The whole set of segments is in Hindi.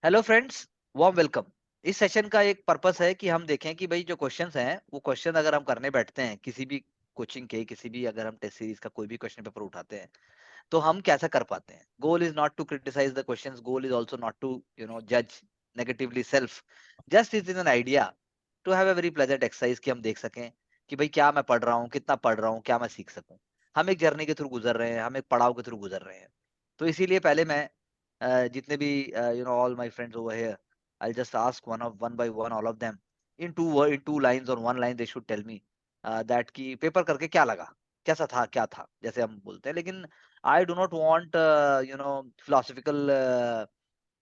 Hello friends, warm welcome. इस सेशन का एक पर्पस है कि हम देखें कि भाई जो क्वेश्चंस हैं वो क्वेश्चन अगर हम करने बैठते हैं किसी भी कोचिंग के, किसी भी अगर हम टेस्ट सीरीज का कोई भी क्वेश्चन पेपर उठाते हैं तो हम कैसा कर पाते हैं। Goal is not to criticize the questions, goal is also not to जज negatively self, just is in an idea to have a very pleasant exercise कि हम देख सकें कि भाई क्या मैं पढ़ रहा हूँ, कितना पढ़ रहा हूँ, क्या मैं सीख सकूं। हम एक जर्नी के थ्रू गुजर रहे हैं, हम एक पड़ाव के थ्रू गुजर रहे हैं। तो इसीलिए पहले मैं जितने भी all my friends over here, I'll just ask one by one all of them in two lines or one line they should tell me that कि पेपर करके क्या लगा, कैसा था, क्या था, जैसे हम बोलते हैं। लेकिन I do not want philosophical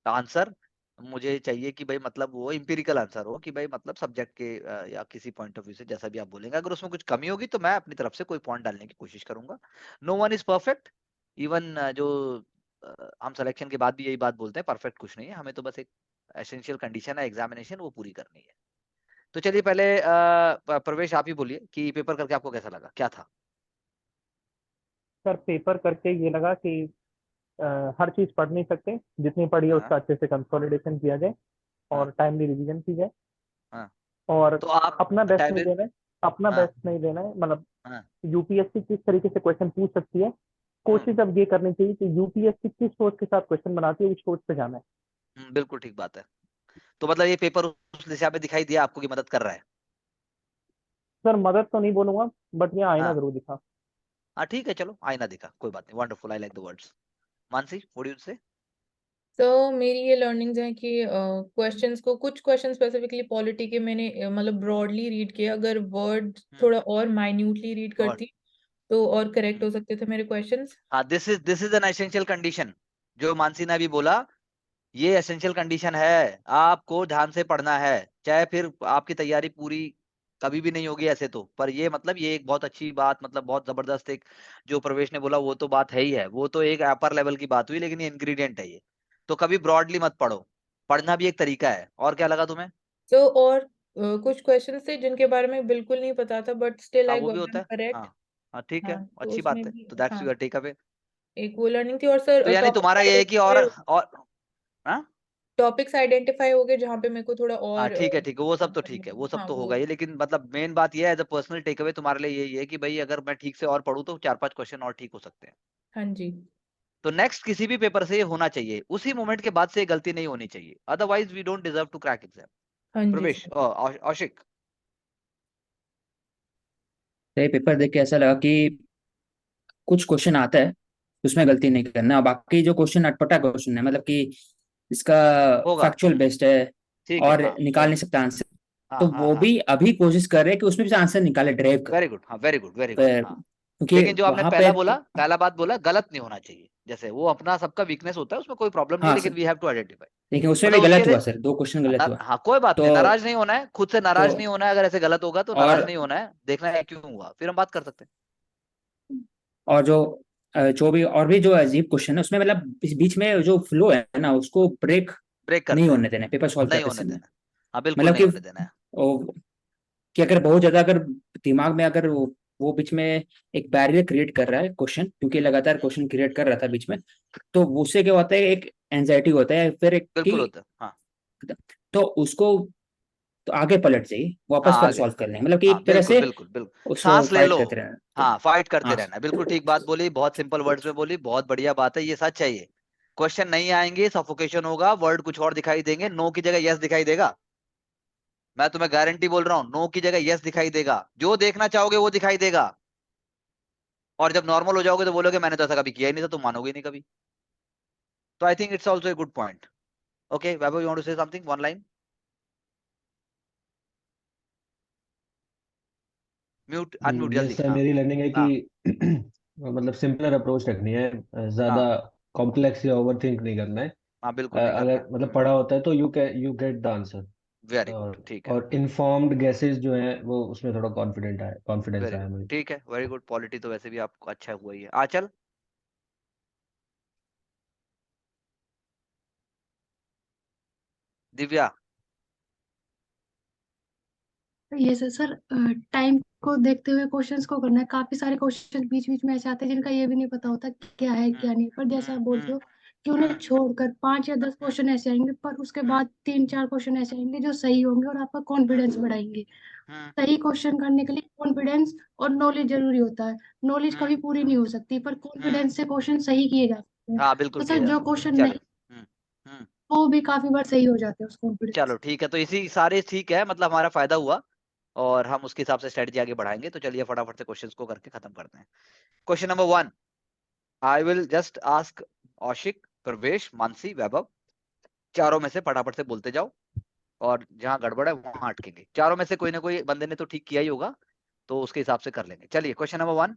answer. मुझे चाहिए कि भाई मतलब वो इंपिरिकल आंसर हो कि भाई मतलब सब्जेक्ट के या किसी पॉइंट ऑफ व्यू से जैसा भी आप बोलेंगे। अगर उसमें कुछ कमी होगी तो मैं अपनी तरफ से कोई पॉइंट डालने की कोशिश करूंगा। No one is perfect. Even जो हम सिलेक्शन के बाद भी यही बात बोलते हैं, परफेक्ट कुछ नहीं है, हमें तो बस एक एसेंशियल कंडीशन है एग्जामिनेशन, वो पूरी करनी है। तो चलिए पहले प्रवेश आप ही बोलिए कि पेपर करके आपको कैसा लगा, क्या था। सर पेपर करके ये लगा कि हर चीज पढ़ नहीं सकते, जितनी पढ़ी है हाँ उसका अच्छे से कंसोलिडेशन किया जाए हाँ और टाइमली रिवीजन की जाए। हाँ। और तो आप अपना बेस्ट नहीं टाइम। देना है, अपना हाँ बेस्ट नहीं देना है। मतलब हाँ। यूपीएससी किस तरीके से क्वेश्चन पूछ सकती है, हम्म कोशिश अब ये करनी चाहिए कि यूपीएससी किस सोच के साथ क्वेश्चन बनाती है उस सोच पे जाना है। बिल्कुल ठीक बात है। तो मतलब ये पेपर उस दिशा में दिखाई दिया आपको कि मदद कर रहा है। सर मदद तो नहीं बोलूंगा, बट ये आईना हाँ जरूर दिखा। हाँ, ठीक है, चलो आईना दिखा, कोई बात नहीं। Wonderful, I like the words. Mansi, what do you से। तो मेरी ये लर्निंग्स हैं कि क्वेश्चंस को, कुछ क्वेश्चन स्पेसिफिकली पॉलिटी के मैंने मतलब ब्रॉडली रीड किया। अगर वर्ड थोड़ा और माइन्यूटली रीड गॉड। करती तो और करेक्ट हो सकते थे मेरे क्वेश्चंस। हाँ, this is an essential condition. जो मानसी ने अभी बोला, ये एसेंशियल कंडीशन है। आपको ध्यान से पढ़ना है, चाहे फिर आपकी तैयारी पूरी कभी भी नहीं होगी ऐसे तो, पर ये मतलब ये एक बहुत अच्छी बात, मतलब बहुत जबरदस्त एक जो प्रवेश ने बोला वो तो बात है ही है। वो तो एक अपर लेवल की बात हुई, लेकिन ये इंग्रेडिएंट है ये। तो कभी ब्रॉडली मत पढ़ो, पढ़ना भी एक तरीका है। और क्या लगा तुम्हें। तो और कुछ क्वेश्चंस थे जिनके बारे में बिल्कुल नहीं पता था, बट स्टिल हाँ, आई वो भी गॉट होता देम है। करेक्ट। हाँ हाँ, ठीक है, हाँ, तो अच्छी उसमें बात है। भी तो दैट्स हाँ योर टेक अवे। एक वो लर्निंग थी। और तो सर यानी तुम्हारा ये है कि और हाँ टॉपिक्स आइडेंटिफाई हो गए जहाँ पे मेरे को थोड़ा हाँ, और ठीक है, वो सब तो ठीक है, वो सब हाँ तो वो। होगा ही। लेकिन मतलब मेन बात ये है, as a personal takeaway तुम्हारे लिए यही है कि भाई अगर मैं ठीक से और पढ़ूं तो चार पांच क्वेश्चन और ठीक हो सकते हैं। हाँ जी। तो नेक्स्ट किसी भी पेपर से ये होना चाहिए, उसी मोमेंट के बाद से ये गलती नहीं होनी चाहिए, otherwise we don't deserve to crack exam. हाँ जी प्रवेश, सर। औशिक। तो ये पेपर देख के ऐसा लगा कि कुछ क्वेश्चन आता है उसमें गलती नहीं करना, बाकी जो क्वेश्चन अटपटा क्वेश्चन है, मतलब कि इसका होगा। फैक्चुअल बेस्ड है ठीक है, और हाँ निकाल वेरी नहीं गुड। सकता आंसर, हाँ तो हाँ वो हाँ, भी अभी कोशिश कर रहे हैं कि उसमें भी से आंसर निकाले ड्राइव कर। वेरी गुड, हाँ वेरी गुड वेरी गुड, पर हाँ। क्योंकि लेकिन जो आपने वहां पे पहला बोला, पहला बात बोला, गलत नहीं होना चाहिए। जैसे वो अपना सबका वीकनेस होता है, उसमें कोई प्रॉब्लम नहीं है, हाँ लेकिन sir, we have to identify. लेकिन उसमें भी मतलब उसके गलत लिए हुआ सर, 2 क्वेश्चन गलत हुआ। हाँ कोई बात तो नहीं, नाराज नहीं होना है, खुद से तो नाराज नहीं होना है। अगर ऐसे गलत होगा तो नाराज और नहीं होना है, देखना है क्यों हुआ, फिर हम बात कर सकते हैं। और जो भी और भी जो अजीब क्वेश्चन है उसमें, मतलब बीच में जो फ्लो है ना उसको ब्रेक ब्रेक नहीं करते हैं, होने देना पेपर सॉल्व नहीं करते होने समय। देना। हाँ बिल्कुल मतलब नहीं होने देना है। कि अगर बहुत ज्यादा अगर दिमाग में अगर वो बीच में एक बैरियर क्रिएट कर रहा है क्वेश्चन, क्योंकि लगातार क्वेश्चन क्रिएट कर रहा था बीच में, तो उससे क्या होता है, एक एंजाइटी होता है फिर एक बिल्कुल कि होता है, हाँ। तो उसको तो आगे पलट जाइए, हाँ वापस फिर आगे, सॉल्व कर लेंगे, मतलब कि हाँ एक तरह बिल्कुल से बिल्कुल बिल्कुल, उसको सांस ले फाइट लो। करते रहना। तो हाँ, फाइट करते हाँ रहना है, बिल्कुल ठीक बात बोली, बहुत सिंपल वर्ड्स में बोली, बहुत बढ़िया बात है, ये सच है ये। क्वेश्चन नहीं आएंगे, सफोकेशन होगा, वर्ड कुछ और दिखाई देंगे, नो की जगह यस दिखाई देगा। मैं तुम्हें गारंटी बोल रहा हूँ, नो की जगह यस दिखाई देगा, जो देखना चाहोगे वो दिखाई देगा। और जब नॉर्मल हो जाओगे तो बोलोगे मैंने तो ऐसा कभी किया ही नहीं था, तुम मानोगे ही नहीं कभी। तो I think it's also a good point. Okay Vaibhav, you want to say something, one line. Mute unmute जल्दी, जैसे हाँ मेरी लर्निंग है कि हाँ मतलब सिंपलर अप्रोच रखनी है, ज्यादा हाँ कॉम्प्लेक्स या ओवर थिंक नहीं करना है। हाँ, बिल्कुल नहीं करना है। अगर मतलब पढ़ा होता है तो you get the answer. Very good, और ठीक है। और इन्फॉर्म्ड गेसेस जो हैं वो उसमें थोड़ा कॉन्फिडेंस वेरी आया गुड, मुझे। ठीक है, वेरी गुड। पॉलिटी तो वैसे भी आपको अच्छा हुआ ही है। आचल, दिव्या। ये सर टाइम को देखते हुए क्वेश्चंस को करना है। काफी सारे क्वेश्चन बीच बीच में ऐसे आते हैं जिनका ये भी नहीं पता होता कि क्या है हम्म क्या नहीं, पर जैसे आप बोलते हो कि उन्हें छोड़कर 5 या 10 क्वेश्चन ऐसे आएंगे, पर उसके बाद 3-4 क्वेश्चन ऐसे आएंगे जो सही होंगे और आपका कॉन्फिडेंस बढ़ाएंगे। सही क्वेश्चन करने के लिए कॉन्फिडेंस और नॉलेज जरूरी होता है। नॉलेज कभी पूरी नहीं हो सकती, पर कॉन्फिडेंस से क्वेश्चन सही किए जा सकते हैं। हाँ बिल्कुल तो सर किया जा जो सकता है। क्वेश्चन चलो नहीं, वो भी काफी बार सही हो जाते हैं उस कॉन्फिडेंस। चलो ठीक है, तो इसी सारे ठीक है, मतलब हमारा फायदा हुआ और हम उसके हिसाब से स्ट्रेटजी आगे बढ़ाएंगे। तो चलिए फटाफट से क्वेश्चंस को करके खत्म करते हैं। Question number 1, I will just ask Aushik, Pravesh, Mansi, वैभव, चारों में से फटाफट से बोलते जाओ और जहां गड़बड़ है वहां अटकेंगे। चारों में से कोई ना कोई बंदे ने तो ठीक किया ही होगा, तो उसके हिसाब से कर लेंगे। चलिए question number 1,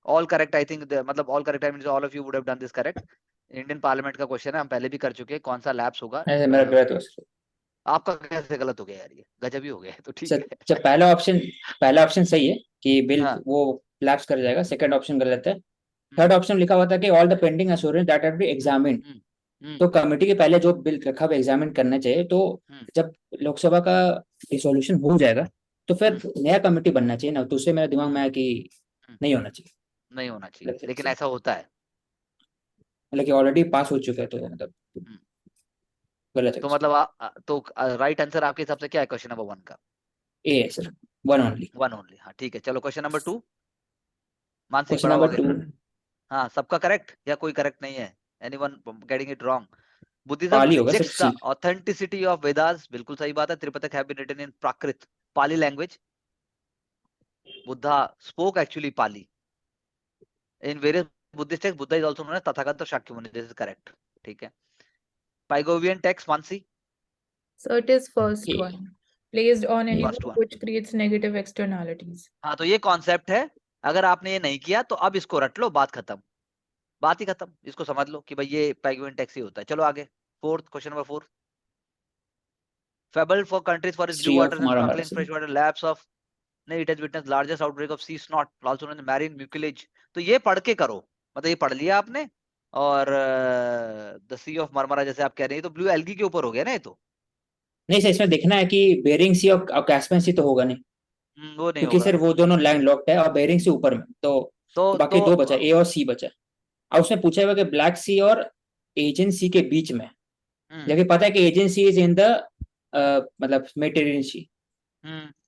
all correct I think, मतलब all correct I means all of you would have done this correct. Indian parliament का क्वेश्चन है, हम पहले भी कर चुके हैं। कौन सा लैप्स होगा? ऐसे मेरा गलत हो सर। आपका कैसे गलत हो गया यार, ये गजब ही हो गया है। तो ठीक सर है। जब पहला ऑप्शन सही है कि बिल हाँ वो लैप्स कर जाएगा, सेकंड ऑप्शन गलत है। थर्ड ऑप्शन लिखा हुआ था कि all the pending assurance that R B examined, तो कमेटी के पहले जो बिल रखा हुआ एग्जामिन करना चाहिए। तो जब लोकसभा का डिसोल्यूशन हो जाएगा तो फिर नया कमेटी बनना चाहिए ना, तो उससे मेरे दिमाग में आया कि नहीं होना चाहिए, नहीं होना चाहिए, लेकिन ऐसा होता है। मतलब कि ऑलरेडी पास हो चुका है, तो मतलब गलत है। तो मतलब तो राइट आंसर आपके हिसाब से क्या है क्वेश्चन नंबर 1 का? ए है सर, वन ओनली। 1 ओनली, हाँ ठीक है। चलो क्वेश्चन नंबर 2, मानसिक क्वेश्चन बढ़ाओ नंबर आगे। 2, हाँ सबका करेक्ट या कोई करेक्ट नहीं है? Anyone getting it wrong? Buddhism Pali होगा sir, rejects the C. Authenticity of Vedas, बिल्कुल सही बात है। Tripitaka have been written in Prakrit, Pali language. Buddha spoke actually Pali in various Buddhist text. Buddha is also known as Tathagata Shakyamuni, this is correct, ठीक है। Pigovian text, Mansi? So it is first one, placed on any first work one. which creates negative externalities. हाँ तो ये कॉन्सेप्ट है, अगर आपने ये नहीं किया तो अब इसको रट लो, बात खत्म, बात ही खत्म। इसको समझ लो कि भाई ये पाइगोवियन टेक्स्ट ही होता है। चलो आगे, fourth, question number 4, fabled for countries for its blue sea water of and मारा sparkling fresh water labs of, नहीं, it has witnessed largest outbreak of sea snot, also known as marine mucilage। तो ये पढ़ के करो, मतलब ये पढ़ लिया आपने, और द सी ऑफ मरमरा जैसे आप कह रहे हैं, तो ब्लू एल्गी के ऊपर हो गया ना ये तो। नहीं सर, इसमें देखना है कि बेरिंग सी और कैस्पियन सी तो होगा नहीं, वो नहीं क्योंकि होगा। सर वो दोनों लैंड लॉक्ड है और बेरिंग सी ऊपर में, तो बाकी तो दो बचा, ए और सी बचा। और उसने पूछा हुआ कि ब्लैक सी और एजेंट सी के बीच में, जबकि पता है कि एजेंसी इज इन द मतलब मेडिटेरेनियन सी,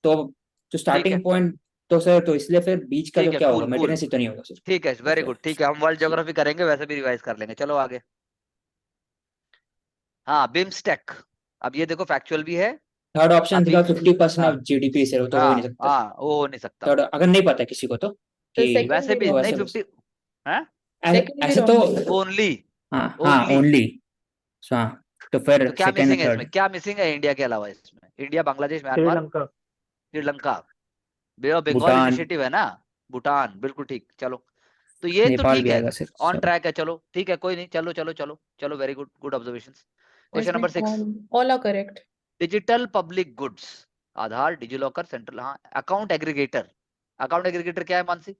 तो जो ठीक है, स्टार्टिंग पॉइंट, तो सर तो इसलिए फिर बीच का जो ठीक है, क्या होगा, कूल कूल, मेडिटेरेनियन सी तो नहीं होगा सर। ठीक है, तो वेरी फिर गुड, ठीक है। हम वर्ल्ड ज्योग्राफी करेंगे, वैसे भी रिवाइज कर लेंगे। चलो आगे। हाँ बिम्स्टेक, अब ये देखो फैक्चुअल भी है। थर्ड ऑप्शन अभी दिखा 50% हाँ ऑफ जीडीपी सर, वो तो हो ही नहीं हाँ सकता। हाँ, वो हो नहीं सकता। थर्ड अगर नहीं पता है किसी को तो The कि second वैसे भी भी वो wrong नहीं, है। 50 है, Second भी ऐसे तो wrong है। ओनली, हाँ हाँ ओनली। ओनली, हाँ तो फिर तो क्या सेकंड मिसिंग और है इसमें, थर्ड। क्या मिसिंग है इंडिया के अलावा इसमें? India, Bangladesh, Myanmar, Sri Lanka. Sri Lanka, bay of Bengal Bhutan, initiative है ना, भूटान, बिल्कुल ठीक। चलो तो ये तो नेपाल ठीक भी है, आएगा सर ऑन सब। ट्रैक है। चलो ठीक है, कोई नहीं, चलो चलो चलो चलो, वेरी गुड, गुड ऑब्जर्वेशंस। और क्वेश्चन इसमें number 6, all are correct. Digital public goods, Aadhaar, DigiLocker, central, हाँ, अकाउंट एग्रीगेटर। अकाउंट एग्रीगेटर क्या है मानसी?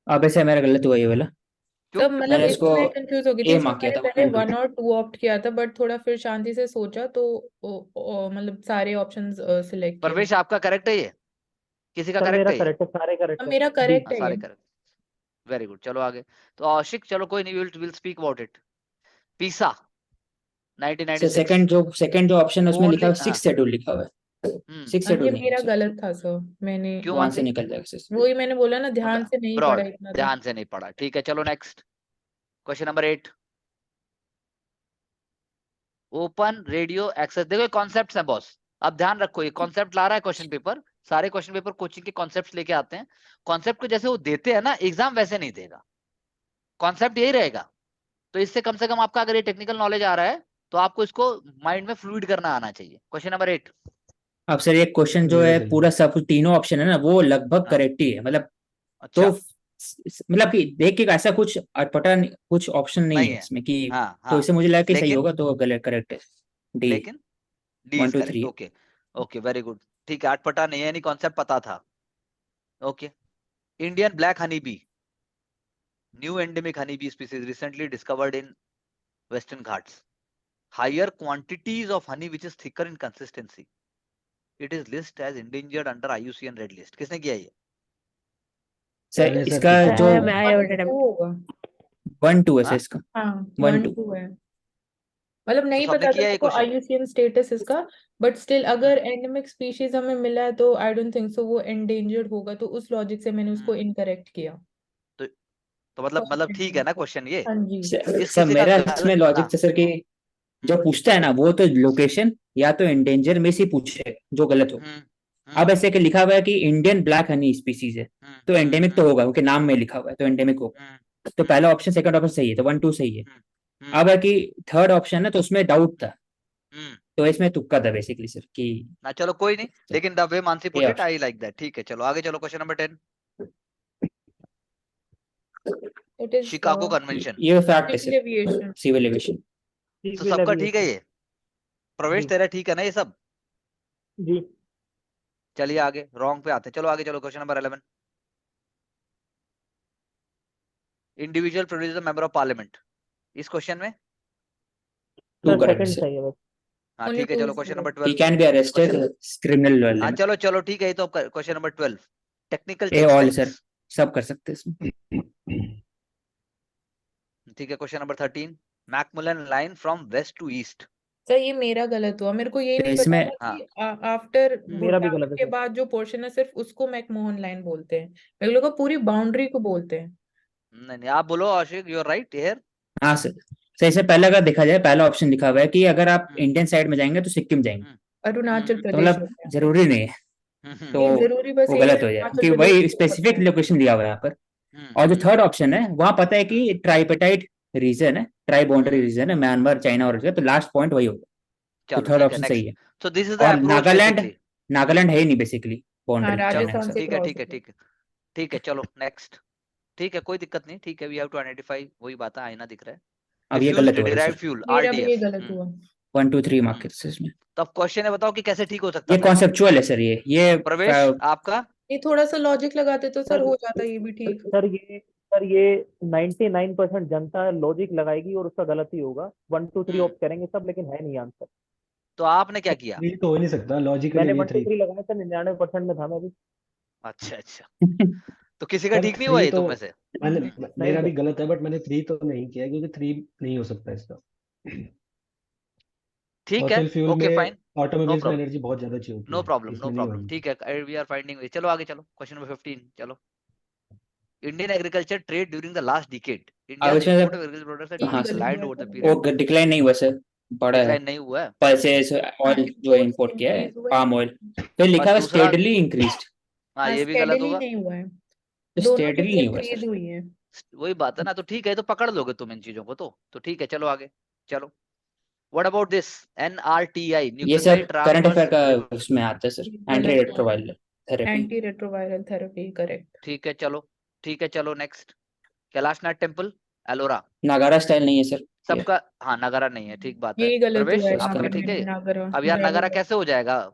अब ऐसे मेरा गलत हुआ ये वाला, क्यों? सब मतलब मैंने इसमें इसको मैं कंफ्यूज हो गई थी। ए इसमें मार्क किया मैंने था पहले इनटू। 1 और 2 ऑप्ट किया था, बट थोड़ा फिर शांति से सोचा तो मतलब सारे ऑप्शंस सिलेक्ट किए। प्रवेश आपका करेक्ट है ये? किसी का सर करेक्ट मेरा है ये? करेक्ट है, सारे करेक्ट अब है। मेरा डी। करेक्ट है ये। सारे करेक्ट, वेरी गुड। चलो आगे। तो आशिक, चलो कोई नहीं, विल स्पीक अबाउट इट। पीसा, सर 1996, सेकंड जो ऑप्शन है उसमें लिखा ओनली, हुआ है, हाँ, 6 शेड्यूल लिखा हुआ है, 6 ये शेड्यूल नहीं है मेरा सर, गलत था सर। मैंने क्यों वहां से मानसी? निकल जाएगा सर। वही मैंने बोला ना, ध्यान से नहीं पढ़ा ब्रॉड, इतना तो। ध्यान से नहीं पढ़ा, ठीक है। चलो next, question number 8, open radio access. देखो कॉन्सेप्ट्स हैं बॉस, अब ध्यान रखो, ये कॉन्सेप्ट ला रहा है क्वेश्चन पेपर, सारे क्वेश्चन पेपर कोचिंग के कॉन्सेप्ट्स लेके आते हैं। कॉन्सेप्ट को जैसे वो देते हैं ना, एग्जाम वैसे नहीं देगा, कॉन्सेप्ट यही रहेगा। तो इससे कम से कम आपका अगर ये टेक्निकल नॉलेज आ रहा है, तो आपको इसको माइंड में फ्लूइड करना आना चाहिए। क्वेश्चन नंबर 8, अब सर ये क्वेश्चन जो ये है सही है। पूरा सब तीनों ऑप्शन है ना, वो लगभग हाँ, करेक्ट ही है, मतलब तो अच्छा, मतलब कि देख के ऐसा कुछ अटपटा कुछ ऑप्शन नहीं नहीं है है, इसमें कि, हाँ तो हाँ, इसे मुझे लगा कि सही लेकिन होगा, तो गलत करेक्ट है डी, लेकिन D is 1 2 correct, 3। Okay, okay, very good, ठीक है। आठपटा नहीं है, यानी कॉन्सेप्ट पता था, okay. Indian black honey bee, new endemic honey bee species recently discovered in Western Ghats, higher quantities of honey which is thicker in consistency, it is list as endangered under IUCN red list. किसने किया ये? सर मैंने सर इसका किया जो है। मैं 1 और 2 होगा। 1-2 है हाँ? सर इसका। हाँ 1-2 1-2 है, मतलब तो नहीं सबने पता था किया ये मेरे को क्वेश्चन? IUCN स्टेटस इसका, बट स्टिल अगर एंडेमिक स्पीशीज हमें मिला है तो आई डोंट थिंक सो वो एंडेंजर्ड होगा, तो उस लॉजिक से मैंने उसको इनकरेक्ट किया। तो तो मतलब ठीक है ना क्वेश्चन ये? हाँ जी। इस सर किसी का मेरा गलत इसमें लॉजिक हाँ। था सर कि जो पूछता है ना वो तो लोकेशन या तो एंडेंजर में से पूछेगा जो गलत हो। अब ऐसे कि लिखा हुआ है कि इंडियन ब्लैक हनी स्पीसीज है तो एंडेमिक तो होगा क्योंकि नाम में लिखा हुआ है तो एंडेमिक होगा। तो पहला ऑप्शन सेकंड ऑप्शन सही है तो 1-2 सही है। अब है कि थर्ड ऑप्शन है तो उसमें डाउट था तो इसमें तुक्का था बेसिकली सर कि ना चलो कोई नहीं, तो लेकिन द वे मानसी पुट ये इट आई लाइक दैट। ठीक है चलो आगे चलो, question number 10, it is Chicago convention. ये फैक्ट है civil sir. Aviation. Civil aviation तो सिविल सबका ठीक है एविएशन। ये? प्रवेश जी तेरा ठीक है ना ये सब? जी। चलिए आगे रॉन्ग पे आते हैं, चलो आगे चलो, question number 11, individual produce member of parliament. इस क्वेश्चन में 2 सर करेक्ट सेकंड सर। सही है बस। हाँ ओनली ठीक है 2 चलो, इज क्वेश्चन नंबर करेक्ट। ही 12, can be arrested question criminal law हाँ में। चलो चलो ठीक है, ये तो question number 12, technical a all sir textiles. सब कर सकते हैं इसमें। ठीक है question number 13, McMahon line from west to east. Sir ये मेरा गलत हुआ, मेरे को यही तो नहीं पता इसमें था हाँ कि आफ्टर मेरा भी भूटान गलत है के सर। बाद जो पोर्शन है सिर्फ उसको मैकमोहन लाइन बोलते हैं, मेरे लोग को पूरी बाउंड्री को बोलते हैं। नहीं नहीं आप बोलो आशिक, यू आर राइट हियर। हाँ सर सही से पहले अगर देखा जाए पहला ऑप्शन लिखा हुआ है कि अगर आप इंडियन साइड में जाएंगे तो सिक्किम जाएंगे अरुणाचल हम्म तो प्रदेश मतलब हो गया। जरूरी नहीं है तो नहीं जरूरी बस वो यही है, गलत हो जाए अरुणाचल क्योंकि प्रदेश वही मुझे पता स्पेसिफिक है। लोकेशन दिया हुआ है यहाँ पर। और जो थर्ड ऑप्शन है वहां पता है कि ट्राइपेटाइट रीजन है ट्राई बाउंड्री रीजन है म्यांमार चाइना और तो लास्ट पॉइंट वही होगा तो चलो थर्ड ठीक है ऑप्शन सही नेक्स्ट। है। सो दिस इज द और अप्रोच नागालैंड बेसिकली। नागालैंड है ही नहीं बेसिकली हाँ बाउंड्री करने राजस्थान ऐसा। से ठीक है क्रॉस ठीक है होगा। ठीक है ठीक है चलो नेक्स्ट। ठीक है कोई दिक्कत नहीं, ठीक है, वी हैव टू आइडेंटिफाई, वही बात है, आईना दिख रहा है। अब ये डिफ्यूज्ड गलत हुआ डिराइव्ड सर। फ्यूल मेरा भी ये आरडीएफ। गलत हुआ। 1-2-3 मार्क्स इसमें। तो अब क्वेश्चन है, बताओ कि कैसे ठीक हो सकता ये था ये? कॉन्सेप्चुअल है सर ये प्रवेश आपका? ये थोड़ा सा लॉजिक लगाते तो सर सर हो जाता ये भी ठीक। सर ये 99% जनता लॉजिक लगाएगी और उसका गलत ही होगा। 1 2 3 ऑप्ट करेंगे सब, लेकिन है नहीं आंसर। तो आपने क्या किया? 3 तो हो ही नहीं सकता, लॉजिकली मैंने भी 1 2 3 लगाया था, 99% में था मैं भी। अच्छा अच्छा, तो किसी का सर ठीक नहीं हुआ 3 ये तो तुम में से? मैंने नहीं मेरा भी सर। गलत है, बट मैंने 3 तो नहीं किया क्योंकि 3 नहीं हो सकता इसका। ठीक है फॉसिल फ्यूल ओके में फाइन, नो ऑटोमोबाइल्स में प्रॉब्लम, एनर्जी बहुत ज्यादा चाहिए होती नो है, प्रॉब्लम नो इसमें नहीं प्रॉब्लम, होगी। ठीक है वी आर फाइंडिंग वे। चलो आगे चलो, क्वेश्चन नंबर 15 चलो, Indian agriculture trade during the last decade, अब इंडियाज इसमें इंपोर्ट ऑफ एग्रीकल्चर प्रोडक्ट्स ये हैज भी हाँ गलत सर डिक्लाइंड हुआ है ओवर द सर पीरियड। वो डिक्लाइन नहीं हुआ सर बड़ा है। डिक्लाइन नहीं हुआ है। पल्सेस हाँ ऑयल जो इंपोर्ट इंपोर्ट किया है इंक्रीज हुआ है। पाम ऑयल तो लिखा बस हुआ दूसरा, स्टेडली इंक्रीज्ड हाँ हाँ ये भी गलत स्टेडली होगा। नहीं हुआ है, तो दोनों स्टेडली की नहीं हुआ इंक्रीज सर। हुई है। वही बात है ना, तो ठीक है, तो पकड़ लोगे तुम इन चीजों को, तो ठीक है चलो आगे चलो। व्हाट अबाउट दिस एनआरटीआई, ये सब न्यूक्लियोटाइड करंट अफेयर ट्रांसफर्स? का उसमें आता है सर एंटी गलत हुआ है, retroviral therapy. Anti retroviral therapy correct. ठीक है चलो नेक्स्ट, कैलाशनाथ टेम्पल एलोरा। नागारा स्टाइल नहीं है सर ये सबका हाँ, नगारा नहीं है, ठीक बात है। यही गलत हुआ प्रवेश है तो जहाँ इसका आपका पे ठीक है मैंने ये? नागरा अब यार नगारा बराबर है। कैसे हो जाएगा?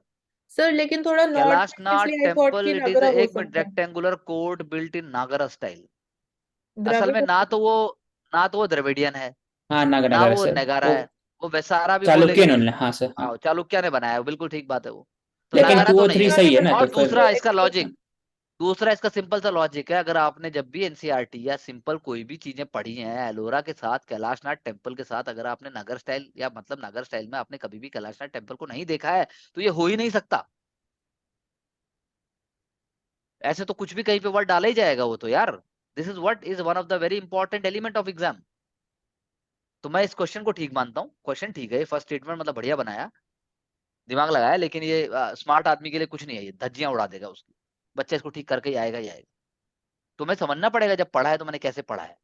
सर लेकिन थोड़ा नॉर्थ में है, कैलाशनाथ इसलिए आई थॉट कि टेम्पल इट इज नागरा हो एक मिनट, सकता है। Rectangular court built in Nagara style. असल में द्रविड़ ना तो वो द्रविडियन है, हाँ ना नागारा वो सर नगारा वो है, वो वैसारा भी चालुक्य बोलेंगे इन्होंने नहीं। हाँ सर हाँ। हाँ चालुक्य ने बनाया है, बिल्कुल ठीक बात है वो। तो लेकिन नगारा टू तो और नहीं थ्री है। सही है ना और तो फिर दूसरा इसका एक्सप्लोर लॉजिक, दूसरा इसका सिंपल सा लॉजिक है, अगर आपने जब भी एनसीईआरटी या सिंपल कोई भी चीजें पढ़ी हैं, एलोरा के साथ कैलाशनाथ टेम्पल के साथ अगर आपने नगर स्टाइल या मतलब नगर स्टाइल में आपने कभी भी कैलाशनाथ टेम्पल को नहीं देखा है तो ये हो ही नहीं सकता। ऐसे तो कुछ भी कहीं पे वर्ड डाला ही जाएगा वो तो यार। This is what is one of the very important element of exam. तो मैं इस क्वेश्चन को ठीक मानता हूँ, क्वेश्चन ठीक है, फर्स्ट स्टेटमेंट मतलब बढ़िया बनाया, दिमाग लगाया, लेकिन ये स्मार्ट आदमी के लिए कुछ नहीं है, ये धज्जियां उड़ा देगा उसकी। बच्चा इसको ठीक करके ही आएगा ही आएगा। तुम्हें समझना पड़ेगा जब पढ़ा है तो मैंने कैसे पढ़ा है।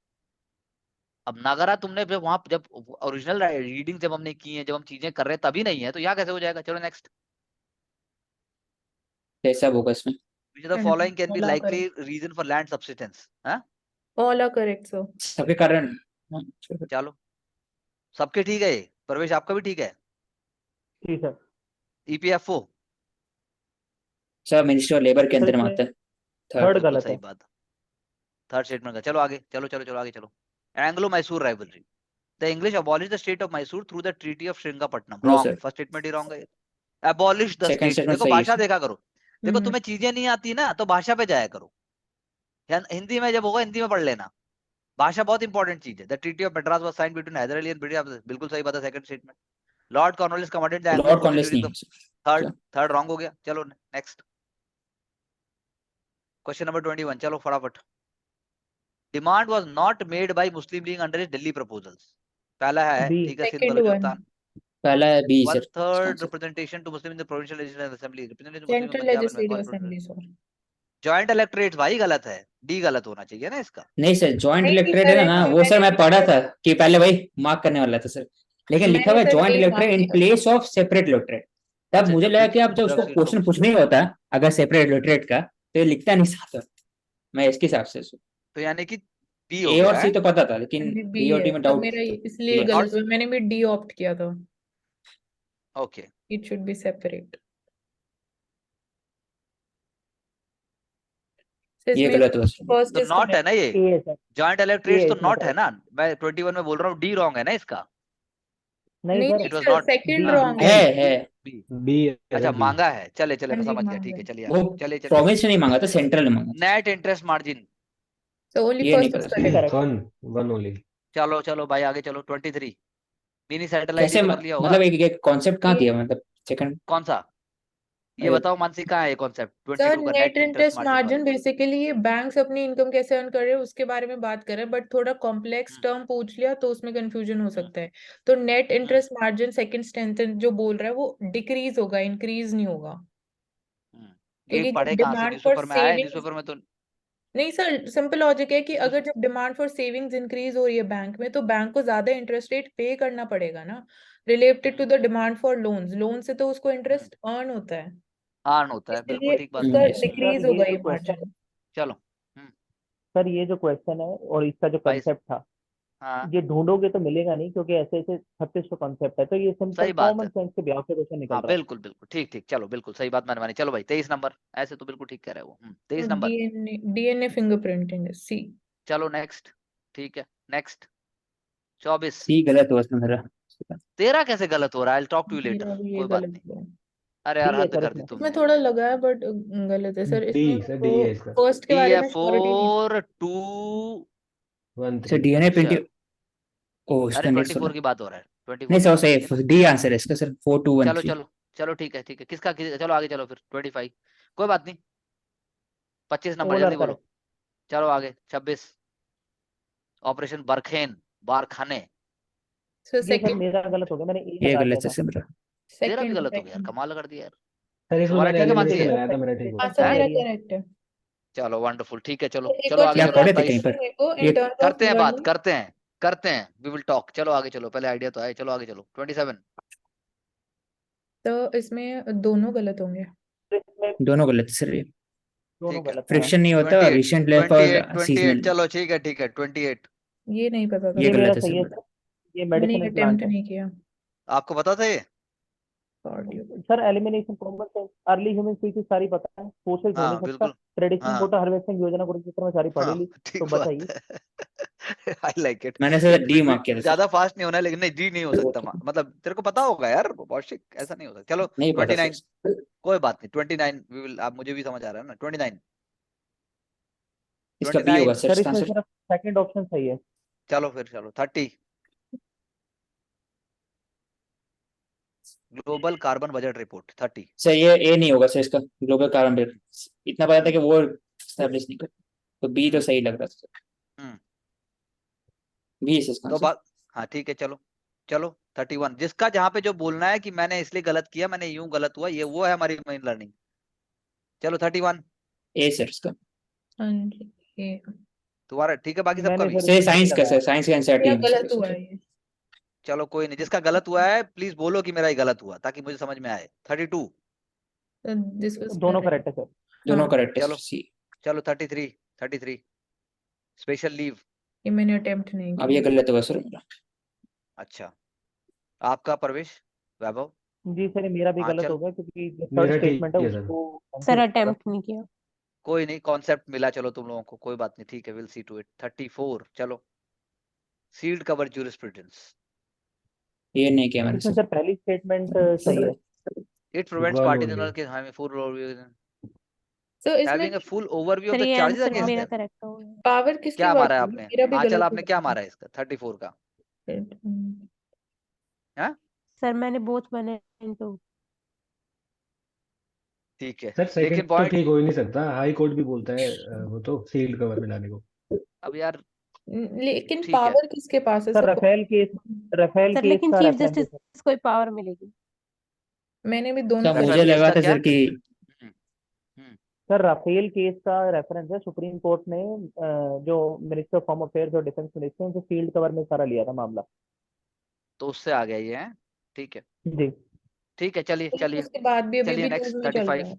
अब नागरा तुमने जब वहां जब ओरिजिनल रीडिंग जब हमने की है, जब हम चीजें कर रहे हैं तभी नहीं है, तो यहाँ कैसे हो जाएगा? चलो नेक्स्ट। कैसा होगा इसमें। Which the following can be all are likely correct, reason for land subsidence? हाँ ऑल आर करेक्ट सर। सबके कारण हाँ, चलो सबके ठीक है ये, प्रवेश आपका भी ठीक है? जी सर। ईपीएफओ सब मिनिस्ट्री ऑफ लेबर के सर अंदर में इसमें आता है थर्ड बिल्कुल गलत सही है। बात, थर्ड स्टेटमेंट का। चलो आगे चलो आगे चलो। Anglo Mysore rivalry, the English abolish the state of Mysore through the treaty of Srirangapatnam. No wrong, sir first statement ही रॉन्ग है। Abolish the second state, statement देखो सही है भाषा सर। देखा करो, देखो तुम्हें चीजें नहीं आती ना तो भाषा पे जाया करो, हिंदी में जब होगा हिंदी में पढ़ लेना। भाषा बहुत इंपॉर्टेंट चीज है। The treaty of Madras was signed between Hyder Ali and British, बिल्कुल सही बात है, second statement. Lord Cornwallis commanded the Anglo lord forces Cornwallis during नहीं द है सर। थर्ड रॉन्ग हो गया। चलो नेक्स्ट क्वेश्चन नंबर 21, चलो फटाफट। Demand was not made by Muslim League under Delhi proposals. पहला है, बी। ठीक है, सिंध सेकंड वन, बलूचिस्तान। पहला है बी वन सर इसका third answer. Representation to Muslim in the provincial legislative assembly, representation Muslim in central Punjab and legislative Bengal. Assembly sir. Joint electorate भाई गलत है, डी गलत होना चाहिए ना इसका। नहीं सर, जॉइंट नहीं नहीं इलेक्टोरेट सर, है ना, वो सर मैं पढ़ा था कि पहले वही मार्क करने वाला था सर, लेकिन लिखा हुआ मैंने है सर जॉइंट वही मार्क इलेक्टोरेट इन किया था। Place of separate electorate. तब अच्छा मुझे तो लगा बी कि आप जब उसको क्वेश्चन पूछने ही होता अगर सेपरेट इलेक्टोरेट का, तो ये लिखता नहीं साथ में। मैं इसके हिसाब से तो यानी कि बी हो ए और गया सी है। तो पता था, लेकिन बी बी और है, डी में तो डाउट मेरा इसलिए किया। गलत हुआ, मैंने भी डी ऑप्ट किया था। Okay it should be separate. ये इसमें गलत हुआ सर। फर्स्ट तो इज नॉट है ना ये, ए है सर, जॉइंट ए इलेक्टोरेट है तो इसमें नॉट है करेक्ट। ना। मैं 21 में बोल रहा हूँ, डी रॉन्ग है ना इसका। नहीं नहीं सर, इट नहीं was sir, not second B wrong B है। है बी। बी है अच्छा सर, बी। मांगा है, चले चले मैं हाँ जी, समझ गया, मांगा ठीक है है। चलिए वो आगे, चलिए चलिए। प्रोविंस ने नहीं मांगा था, सेंट्रल ने मांगा था। Net interest margin, So only ये नहीं first is पता sir. correct. Correct. One one only. चलो चलो भाई आगे चलो। 23 मिनी सैटेलाइट, ये कैसे तो कर लिया होगा। मतलब एक कॉन्सेप्ट कहाँ ये दिया, मतलब सेकंड। कौन सा, ये बताओ मानसी, कहाँ है ये कॉन्सेप्ट सर 22 का net net interest interest margin वाला। मार्जिन बेसिकली ये बैंक्स अपनी इनकम कैसे अर्न कर रहे हैं उसके बारे में बात कर रहे हैं, बट थोड़ा कॉम्प्लेक्स टर्म पूछ लिया तो उसमें कंफ्यूजन हो सकता है। तो नेट इंटरेस्ट मार्जिन सेकंड स्टेंथ जो बोल रहा है वो डिक्रीज होगा, इंक्रीज नहीं होगा। ये क्योंकि पढ़े जब कहाँ से, डिमांड फॉर न्यूज़पेपर में आया है? सेविंग्स, न्यूज़पेपर में तो नहीं सर, सिंपल लॉजिक है कि अगर जब डिमांड फॉर सेविंग्स इंक्रीज हो रही है बैंक में, तो बैंक को ज्यादा इंटरेस्ट रेट पे करना पड़ेगा ना, related to the demand for loans. Loan से तो उसको इंटरेस्ट अर्न होता है, अर्न होता है, बिल्कुल इसलिए ठीक बात उसका है। Yes sir. सर डिक्रीज ये होगा जो ये क्वेश्चन मार्जिन। चलो सर ये जो क्वेश्चन है और इसका जो भाई कंसेप्ट था, हाँ ये ढूंढोगे तो मिलेगा नहीं, क्योंकि ऐसे ऐसे 36 कॉन्सेप्ट है, तो ये सिंपल सही बात कॉमन है। सेंस के ब्याह से क्वेश्चन निकल हाँ रहा है। बिल्कुल बिल्कुल ठीक ठीक, चलो बिल्कुल सही बात मैंने मानी। चलो भाई 23 नंबर, ऐसे तो बिल्कुल ठीक कह रहे हो वो। 23 नंबर, डीएनए फिंगरप्रिंटिंग है सी। चलो नेक्स्ट, ठीक है नेक्स्ट। 24 सी गलत हुआ इसमें मेरा। तेरा कैसे गलत हो रहा है? I talk to you later, मेरा भी ये कोई बात गलत नहीं। है। अरे यार डी है हद सर कर दी इसमें। इसमें तुमने। थोड़ा लगा है बट गलत है सर। डी इसमें सर, डी है इसका। फर्स्ट के डी बारे है में श्योरिटी नहीं। 4 वन सर थ्री। डीएनए अच्छा, प्रिंटिंग, ओ अरे इसका नेक्स्ट 24 वाला। की बात हो रहा है, 24 नहीं की सर बात हो रही है ना। सही, डी आंसर है इसका सर, 4213। चलो चलो चलो ठीक है किसका चलो आगे चलो फिर 25, कोई बात नहीं। 25 नंबर ओलर जल्दी बोलो। करेक्ट। चलो आगे 26, ऑपरेशन बरखेन बारखाने। सो ये सर सेकंड, मेरा गलत हो गया, मैंने ए ये लगा दिया गलत है था। सर मेरा। तेरा भी सेकंड गलत हो गया यार, सेकंड। कमाल कर दिया यार। सर इसमें तुम्हारा मैंने ठीक है मानसी? एलिमिनेशन मेरा लगाया था, मेरा ठीक हाँ हुआ। सर सेकंड मेरा सही है। करेक्ट है। चलो वंडरफुल, ठीक है चलो एक चलो और आगे क्या चीज चलो और पढ़े थे कहीं 27। पूछनी पर? है मेरे को ये इन टर्म्स ऑफ करते हैं बात, लर्निंग। करते हैं वी विल टॉक। चलो आगे चलो, पहले आइडिया तो आए, चलो आगे चलो 27। तो इसमें दोनों गलत होंगे। तो इसमें दोनों गलत है सर ये। दोनों ठीक है गलत है। फ्रिक्शन नहीं होता, 28 रिसेंट लेफ्ट 28 और 28 सीजनल। चलो ठीक है 28। ये नहीं पता था ये ये सर, मेरा गलत है सर सही है मेरा। सर, ये मैंने मेडिसिनल अटेम्प्ट प्लांट है। नहीं किया। आपको पता था ये? Cardio. Sir elimination, common sense, early human species सारी पता है, फोर्सेज हो नहीं हाँ सकता, बिल्कुल। ट्रेडिशनल हाँ वाटर हार्वेस्टिंग योजना कुरुक्षेत्र में सारी पढ़ी हाँ ली, तो ठीक बचा बात ये। है। I like it. मैंने सर डी मार्क किया था सर। ज्यादा फास्ट नहीं होना है, लेकिन नहीं डी नहीं हो सकता मतलब तेरे को पता होगा यार कौशिक, ऐसा नहीं हो सकता। चलो नहीं पता 29, सर। कोई बात नहीं 29 वी विल, आप मुझे भी समझ आ रहा है ना 29। इसका बी होगा 29 सर सर इसका इसमें आंसर। सिर्फ सेकंड ऑप्शन सही है। चलो फिर चलो 30, global carbon budget report 30। Sir ये ए नहीं होगा सर इसका, ग्लोबल कार्बन डेट। इतना पता था कि वो एस्टेब्लिश नहीं कर, तो बी तो सही लग रहा था सर। हम्म बी है इसका तो आंसर। बात, हाँ ठीक है चलो चलो 31, जिसका जहां पे जो बोलना है कि मैंने इसलिए गलत किया, मैंने यूं गलत हुआ, ये वो है हमारी मेन लर्निंग। चलो 31 ए सर इसका। हाँ जी, ये तुम्हारा ठीक है, बाकी सबका मैंने भी। सर सर इसमें बी साइंस का लगाया सर, था। साइंस का एनसीईआरटी मेरा में सर गलत इसका हुआ सर। है ये। चलो कोई नहीं, जिसका गलत हुआ है प्लीज बोलो कि मेरा ही गलत हुआ, ताकि मुझे समझ में आए। 32, दिस वाज दोनों करेक्ट। करेक्ट है सर। दोनों हाँ, करेक्ट है चलो सर, सी। चलो 33 स्पेशल लीव। ये मैंने अटेम्प्ट नहीं अब ये किया। गलत होगा सर मेरा। अच्छा, आपका प्रवेश, वैभव, जी सर, ये मेरा भी गलत आंचल, हो गया, क्योंकि जो थर्ड मेरा स्टेटमेंट है ठीक है सर। उसको सर cancel किया। अटेम्प्ट नहीं किया। कोई नहीं, कॉन्सेप्ट मिला चलो तुम लोगों को, कोई बात नहीं, ठीक है विल सी टू इट। 34 चलो, सील्ड कवर ज्यूरिस्प्रूडेंस। ये नहीं किया मैंने इसमें सर। सर पहली स्टेटमेंट सही है। It prevents one party only. के हार्मफुल सो इसमें having a full overview of sir the ये चार्जेस आंसर अगेंस्ट मेरा देम। करेक्ट हो गया। पावर किसकी क्या बात मारा है कर रही है? आपने? मेरा भी हाँ गलत चल, हो आपने क्या गया। मारा है इसका 34 का? हाँ सर मैंने बोथ बने इनटू। ठीक है, सर लेकिन सेकंड तो पॉइंट ठीक हो ही नहीं सकता, हाई कोर्ट भी बोलता है वो तो सील्ड कवर में लाने को। अब यार लेकिन ठीक है। पावर किसके पास है? सर सब राफेल केस सर लेकिन का चीफ रेफरेंस है जस्टिस को ही पावर मिलेगी। मैंने भी सर दोनों मुझे राफेल केस लगा का था क्या? सर कि हम्म, सर राफेल केस का रेफरेंस है, सुप्रीम कोर्ट ने जो मिनिस्टर ऑफ होम अफेयर्स और डिफेंस मिनिस्टर उनसे फील्ड कवर में सारा लिया था मामला। तो उससे आ गया ये है। ठीक है, जी ठीक है, चलिए लेकिन चलिए उसके बाद भी अभी चलिए भी नेक्स्ट दोनों ही चल रहा 35 है।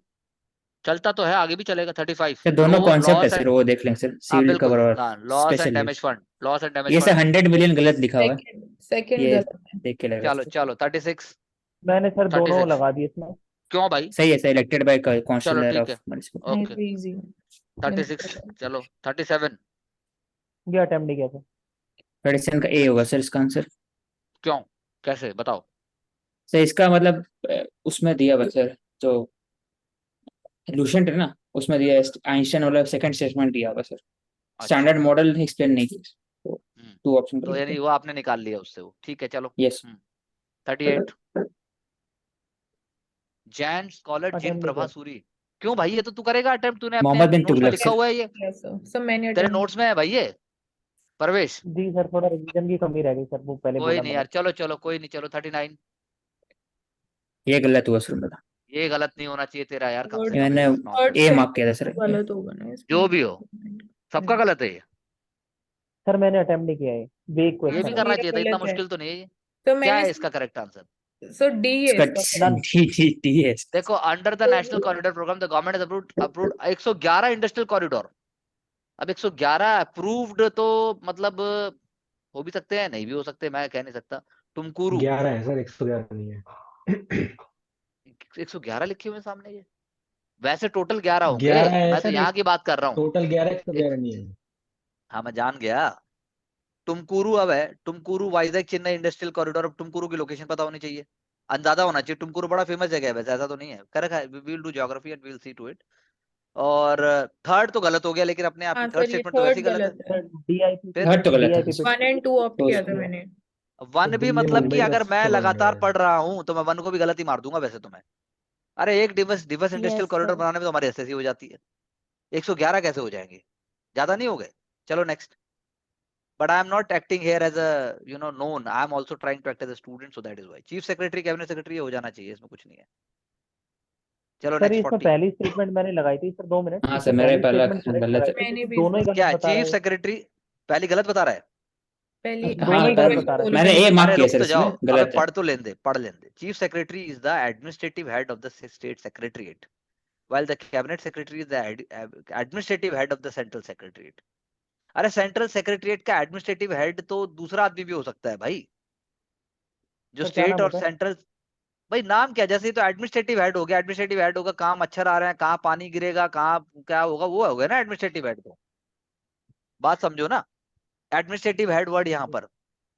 चलता तो है, आगे भी चलेगा 35। सर दोनों कॉन्सेप्ट है लॉस एंड सर, वो देख लेंगे सर, हाँ सील्ड बिल्कुल, कवर और हाँ loss and special damage use. Fund, loss and damage ये सर फंड। 100 मिलियन गलत लिखा हुआ है, सेकंड ये गलत है। देख के लगा चलो सर। चलो 36, मैंने सर दोनों 36 लगा दिए इसमें। क्यों भाई? सही है सर, इलेक्टेड बाय चलो काउंसिलर ठीक ऑफ है, म्युनिसिपल। नहीं ओके तो इजी 36। चलो 37 ये अटेम्प्ट नहीं किया था। प्रेडिक्शन का ए होगा सर इसका आंसर। क्यों, कैसे बताओ? सर इसका मतलब उसमें दिया हुआ सर, जो लूसेंट है ना, उसमें दिया आइंस्टाइन वाला सेकंड स्टेटमेंट दिया हुआ सर, अच्छा स्टैंडर्ड मॉडल एक्सप्लेन नहीं किया, तो हम्म, टू ऑप्शन तो यानी वो आपने निकाल लिया उससे वो, ठीक है चलो। यस। 38 जैन स्कॉलर जिन अटेम्प्ट नहीं प्रभा किया। सूरी। क्यों भाई, ये तो तू करेगा अटेम्प्ट, तूने अपने मोहम्मद बिन नोट्स में तुगलक लिखा सर। हुआ है ये, सब मैंने तेरे अटेम्प्ट नोट्स में है भाई ये परवेश। जी सर, थोड़ा रिवीजन की कमी रह गई सर, वो पहले कोई बोला नहीं मैंने। यार, चलो चलो कोई नहीं, चलो 39। ये गलत हुआ सर मेरा, ये गलत नहीं होना चाहिए तेरा यार, कम से वर्ड कम मैंने enough not word a sense. Mark किया था सर। गलत होगा ना इसमें। जो भी हो, सबका गलत है ये। सर मैंने अटेम्प्ट नहीं किया है, वेग ये क्वेश्चन भी है। करना मेरा चाहिए था, इतना गलत है। मुश्किल तो नहीं है ये। तो क्या मैंने है इसका करेक्ट आंसर? सो डी है इसका इसका। नन। डी है इसका। देखो, under the national corridor program the government has approved 111 industrial corridor. अब 111 अप्रूव्ड तो मतलब हो भी सकते हैं, नहीं भी हो सकते, मैं कह नहीं सकता। तुमकुरू 11 है सर, 111 नहीं है। 111 लिखे हुए हैं सामने ये, वैसे टोटल 11 होंगे, 11 है मैं तो सर, यहाँ की बात कर रहा हूँ। टोटल 11, एक 111 नहीं है। हाँ मैं जान गया। तुमकुरू अब है, तुमकुरू वाइजैक चेन्नई इंडस्ट्रियल कॉरिडोर। अब तुमकुरू की लोकेशन पता होनी चाहिए, अंदाजा होना चाहिए। तुमकुरू बड़ा फेमस जगह है वैसे, ऐसा तो नहीं है, करेक्ट है, we will do geography and we will see to it. और थर्ड तो गलत हो गया, लेकिन अपने आप हाँ ही थर्ड सर ये स्टेटमेंट तो वैसे थर्ड ही गलत है। गलत है। डीआईपी फिर थर्ड तो गलत है। डीआईपी 1 and 2 ऑप्ट तो किया था मैंने। वन तो भी दिल्ली मतलब कि मुंबई का अगर मैं तो बन रहा लगातार है। पढ़ रहा हूँ तो मैं वन को भी गलत ही मार दूंगा वैसे तो मैं। अरे एक डिवस डिवस इंडस्ट्रियल यस कॉरिडोर सर। बनाने में तो हमारी एसएससी हो जाती है, 111 कैसे हो जाएंगे? ज्यादा नहीं हो गए? चलो next. But I am not acting here as a known. I am also trying to act as a student, so that is why. Chief Secretary, Cabinet Secretary हो जाना चाहिए, इसमें कुछ नहीं है। चलो सर नेक्स्ट इसमें 40। पहली स्टेटमेंट मैंने लगाई थी सर, 2 मिनट। हाँ सर, इसमें मेरे पहली पहला स्टेटमेंट करेक्ट गलत लगाई है। थी, मैंने भी दोनों ही इसमें क्या गलत बता चीफ रहे हैं। सेक्रेटरी पहली गलत बता रहा है? पहली हाँ दोनों ही हाँ गलत बता रहे हैं। मैंने ए मार्क अरे किया रुक सर तो जाओ, इसमें, अबे गलत है। पढ़ तो लेने दे, पढ़ लेने दे। Chief secretary is the administrative head of the state secretariat, while the cabinet secretary is the administrative head of the central secretariat. अरे सेंट्रल सेक्रेटरीट का एडमिनिस्ट्रेटिव हेड तो दूसरा आदमी भी हो सकता है भाई, जो सर क्या स्टेट नाम और होता है? सेंट्रल। भाई नाम क्या, जैसे ही तो एडमिनिस्ट्रेटिव हेड हो गया, एडमिनिस्ट्रेटिव हेड होगा, कहाँ मच्छर आ रहे हैं, कहाँ पानी गिरेगा, कहाँ क्या होगा, वो हो गया ना एडमिनिस्ट्रेटिव हेड। तो बात समझो ना, एडमिनिस्ट्रेटिव हेड वर्ड यहाँ पर,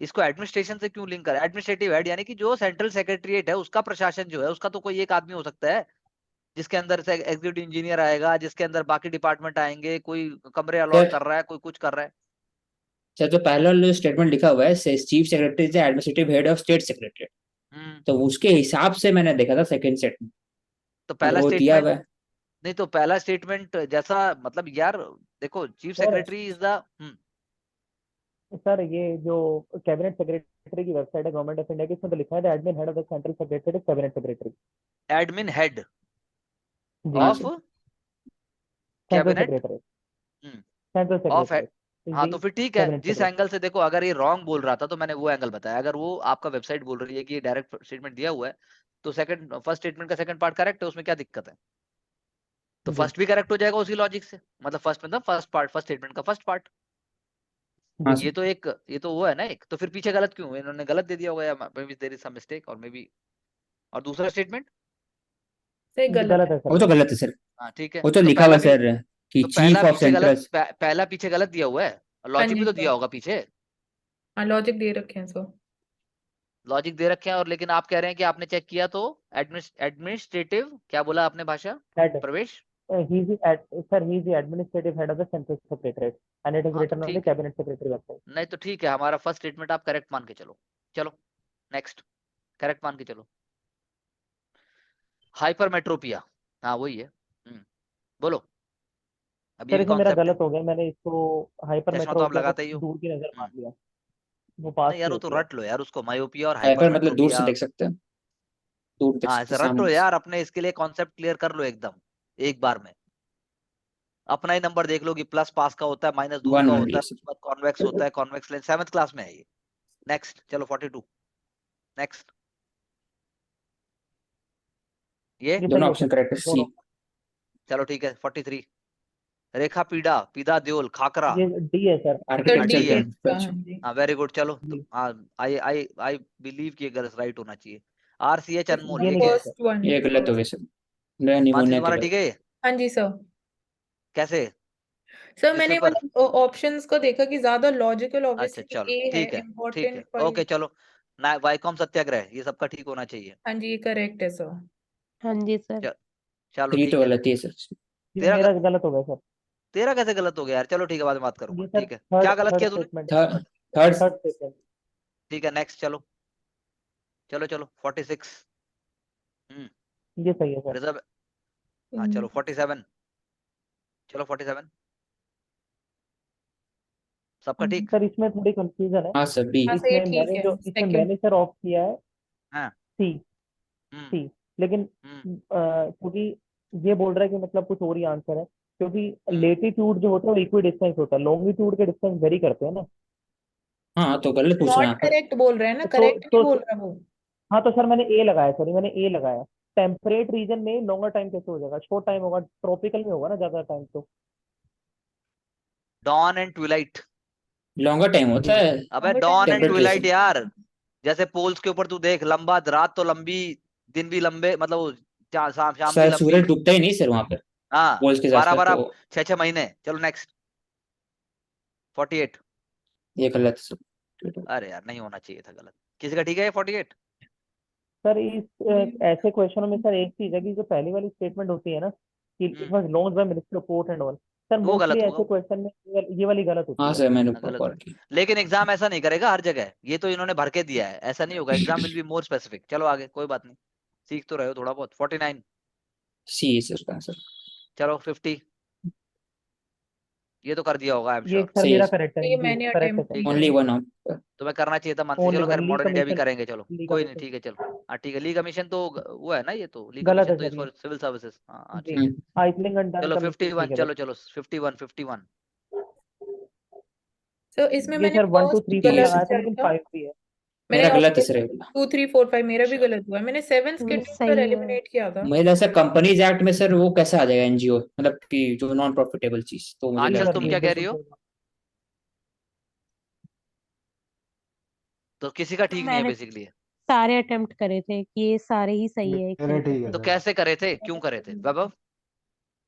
इसको एडमिनिस्ट्रेशन से क्यों लिंक कर? एडमिनिस्ट्रेटिव हेड यानी कि जो सेंट्रल सेक्रेटरीट है उसका प्रशासन जो है, उसका तो कोई एक आदमी हो सकता है, जिसके अंदर से एग्जीक्यूटिव इंजीनियर आएगा, जिसके अंदर बाकी डिपार्टमेंट आएंगे, कोई कमरे अलॉट सर कर रहा है, कोई कुछ कर रहा है। सर जो पहला वाला जो स्टेटमेंट लिखा हुआ है, chief secretary is administrative head of state secretary, तो उसके हिसाब से मैंने देखा था सेकंड स्टेटमेंट, तो मतलब पहला वो दिया स्टेटमेंट हुआ है। नहीं, तो पहला स्टेटमेंट जैसा मतलब यार देखो, chief sir secretary is the sir ये जो कैबिनेट सेक्रेटरी की वेबसाइट है गवर्नमेंट ऑफ इंडिया की, इसमें तो लिखा है admin head of the central secretary cabinet secretary. Admin head G of central cabinet secretary, central of secretary is हाँ दी तो फिर ठीक है, कैबिनेट जिस सेक्रेटरी। एंगल से देखो, अगर ये रॉन्ग बोल रहा था तो मैंने वो एंगल बताया। अगर वो आपका वेबसाइट बोल रही है कि ये डायरेक्ट स्टेटमेंट दिया हुआ है, तो सेकंड फर्स्ट स्टेटमेंट का सेकंड पार्ट करेक्ट है, उसमें क्या दिक्कत है? तो जी फर्स्ट भी करेक्ट हो जाएगा उसी लॉजिक से, मतलब फर्स्ट मतलब फर्स्ट पार्ट, फर्स्ट स्टेटमेंट का फर्स्ट पार्ट। हाँ जी ये तो एक, ये तो वो है ना एक, तो फिर पीछे गलत क्यों? इन्होंने गलत दे दिया होगा, या maybe there is some mistake और मे बी। और दूसरा स्टेटमेंट सही जी, गलत गलत है। है सर, वो तो गलत। गलत है सर, हाँ ठीक है, वो तो तो लिखा हुआ पहला भी, सर कि तो चीफ ऑफ सेंट्रल। पहला पीछे गलत दिया हुआ है, हाँ लॉजिक जी भी तो सर, दिया होगा पीछे, हाँ लॉजिक दे रखे हैं सो। लॉजिक दे रखे हैं। और लेकिन आप कह रहे हैं कि आपने चेक किया तो एडमिनिस्ट्रेटिव, क्या बोला आपने भाषा हेड प्रवेश? he is the administrative head of the Central Secretariat and it is हाँ, तो written on the ठीक है। Cabinet Secretary website. नहीं तो ठीक है, हमारा फर्स्ट स्टेटमेंट आप करेक्ट मान के चलो। चलो नेक्स्ट, करेक्ट मान के चलो। हाइपरमेट्रोपिया, हाँ वही है। बोलो। अब ये सर भी इसमें मेरा कॉन्सेप्ट है। गलत हो गया, मैंने इसको चश्मा तो आप हाइपरमेट्रोपिया को लगाते ही हो। दूर की नजर मान हम्म, लिया, वो पास नहीं यार की वो तो होती है। रट लो यार उसको, मायोपिया और हाइपर मतलब दूर से हाइपरमेट्रोपिया। देख सकते हैं, दूर देख हाँ सकते ऐसे हैं रट लो सामने से। यार, अपने इसके लिए कॉन्सेप्ट क्लियर कर लो एकदम एक बार में। अपना ही नंबर देख लो कि प्लस पास का होता है, माइनस दूर वन का ओनली होता है, सर। उसके बाद कॉन्वेक्स होता है, कॉन्वेक्स लेंस 7th क्लास में है ये। नेक्स्ट चलो 42। नेक्स्ट ये ये दोनों सही है ऑप्शन सर, करेक्ट है, सी। दोनों। चलो ठीक है 43। रेखा पीड़ा, पीदा देओल, खाकरा। ये डी है सर। तो आर्किटेक्चर डी डी है। है इसका, हाँ जी। हाँ वेरी गुड, चलो तो जी। आई आई आई बिलीव कि गलत राइट होना चाहिए। RCH अनमोल, ये ये नहीं क्या है है? Sir, first one. ये गलत हो गया सर, मेरा मानसी निमोनिया के तुम्हारा बाद। ठीक है ये? हाँ जी सर। कैसे? सर किस मैंने पेपर? मतलब ऑप्शंस को देखा कि ज्यादा लॉजिकल, अच्छा ऑब्वियसली चलो ए है ठीक है, ठीक है, इम्पोर्टेंट ओके पर। चलो। ना वाईकॉम सत्याग्रह, ये सबका ठीक होना चाहिए। हाँ जी, ये करेक्ट है सर। हाँ जी सर। च- चलो थ्री ठीक तो है। गलत ही है सर। ये तेरा मेरा गलत हो गया सर। तेरा कैसे गलत हो गया यार? चलो ठीक है बाद में बात करूंगा, ये सर ठीक है। थर्ड क्या गलत थर्ड किया तूने? Statement, third third third statement. ठीक है नेक्स्ट चलो। चलो चलो 46। ये सही है सर। रिजर्व। हाँ चलो 47। चलो 47। सबका ठीक? सर इसमें थोड़ी कंफ्यूजन है। हाँ सर, बी। हाँ सर ये इसमें ठीक मैंने है, जो इसमें सेकंड। मैंने सर ऑप्ट किया है हाँ। सी, हम्म सी। लेकिन हम्म क्योंकि ये बोल रहा है कि मतलब कुछ और ही आंसर है, क्योंकि हम्म। लेटीट्यूड जो होता है वो इक्वी डिस्टेंस होता है, लॉन्गिट्यूड के डिस्टेंस वेरी करते हैं ना। हाँ तो गलत पूछ रहे हैं नॉट यहाँ पर। करेक्ट बोल रहे हैं ना, तो करेक्ट नहीं तो बोल रहा वो। हाँ तो सर मैंने ए लगाया, सॉरी मैंने ए लगाया। टेम्परेट रीजन में लॉन्गर टाइम कैसे हो जाएगा, शॉर्ट टाइम होगा, ट्रॉपिकल में होगा ना ज्यादा टाइम तो। Dawn and twilight. Longer time होता है अबे Longer time dawn and temperate twilight region. यार, जैसे पोल्स के ऊपर तू देख, लंबा रात तो लंबी, दिन भी लंबे, मतलब वो शाम शाम भी सर लंबी। सूरज डूबता ही नहीं सर वहां पर, हाँ पोल्स के बारह आसपास बारह तो। 6 महीने। चलो नेक्स्ट 48। ये गलत है सर। अरे यार नहीं होना चाहिए था, गलत। किसी का ठीक है ये 48? सर इस ऐसे क्वेश्चनों में सर एक चीज है कि जो पहली वाली स्टेटमेंट होती है ना कि it was launched by minister of port and all, sir वो मोस्टली गलत होगा ऐसे वो। क्वेश्चन में ये वाली गलत होती हाँ है। सर, मैंने हाँ, गलत कॉल होगा। किया। लेकिन एग्जाम ऐसा नहीं करेगा हर जगह, ये तो इन्होंने भर के दिया है, ऐसा नहीं होगा। Exam will be more specific. चलो आगे, कोई बात नहीं, सीख तो रहे हो थोड़ा बहुत। 49। सी सर का आंसर। चलो 50। ये तो कर दिया होगा आई एम ये श्योर। सर सही है मेरा सर। करेक्ट है ये जी, मैंने करेक्ट है अटेम्प्ट सर। नहीं ओनली करा। One of. तुम्हें करना चाहिए था मानसी। ओनली चलो खैर वन ली मॉडर्न इंडिया भी कमीशन, करेंगे, चलो ली कोई नहीं, कमीशन ठीक है चलो। हाँ ठीक है, ली कमीशन तो वो है ना, ये तो ली गलत है कमीशन तो सर इस ये फॉर सिविल सर्विसेज। हाँ हाँ जी। ठीक है। आइसलिंग एंड डन चलो का मिस्टेक 51। ठीक है चलो सर। चलो 51 51। सो इसमें ये मैंने सर 1 2 फर्स्ट 3 डी 4 है गलत सर। लगाया था किया लेकिन था। 5 भी है। मैंने मेरा गलत है सर ये वाला। 2 3 4 5 मेरा भी अच्छा गलत हुआ है। मैंने 7 स्केड्यूल पर सही है। एलिमिनेट किया था। मुझे ऐसा कंपनीज एक्ट में सर वो कैसे आ जाएगा एनजीओ, मतलब कि जो नॉन प्रॉफिटेबल चीज, तो मुझे जी आंचल लगा सर तुम जी क्या कह रही बिल्कुल हो? सही बात। तो किसी का तो ठीक नहीं है मैंने बेसिकली। सारे अटेम्प्ट करे थे कि ये सारे ही सही है एक मेरा तरीके ठीक है से। तो सर। कैसे करे थे, क्यों करे थे वैभव?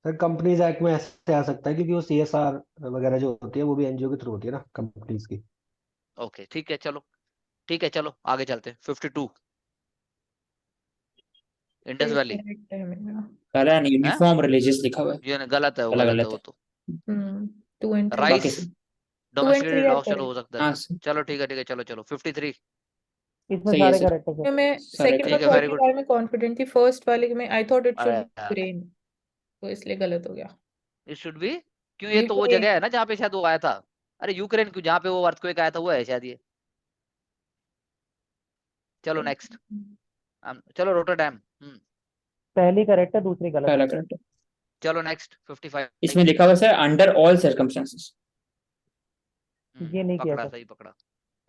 सर कंपनीज एक्ट में ऐसे आ सकता है क्योंकि वो सीएसआर वगैरह जो होती है वो भी एनजीओ के थ्रू होती है ना कंपनीज की। ओके ठीक है चलो, ठीक है चलो आगे चलते हैं। 52। इंडस ये वैली करेक्ट है मेरा। काला नहीं, है? यूनिफॉर्म रिलीजियस लिखा हुआ है। ये नहीं, गलत है वो, काला गलत है गलत वो है। तो। 2 and 3। बाकी राइस सब। 2 and 3 डोमेस्टिकेटेड आर डॉग, चलो हो करेक्ट। सकता है। हाँ सर, चलो ठीक है चलो चलो 53। इसमें सही है सारे सर, करेक्ट है सर। मैं सारे सेकंड और ठीक है करेक्ट। थर्ड वेरी के गुड। बारे में कॉन्फिडेंट थी, फर्स्ट वाले में आई थॉट इट शुड अरे बी यूक्रेन, तो इसलिए गलत हो गया। It should be. क्यों, ये तो वो यूक्रेन। जगह है ना जहाँ पे शायद वो आया था। अरे यूक्रेन क्यों, जहाँ पे वो अर्थक्वेक आया था वो है शायद ये। चलो नेक्स्ट। चलो रोटरडैम। पहली करेक्ट है, दूसरी गलत है। पहला करेक्ट है। चलो नेक्स्ट 55। इसमें लिखा हुआ है सर अंडर ऑल सर्कमस्टेंसेस, ये नहीं किया पकड़ा, सर। सही पकड़ा।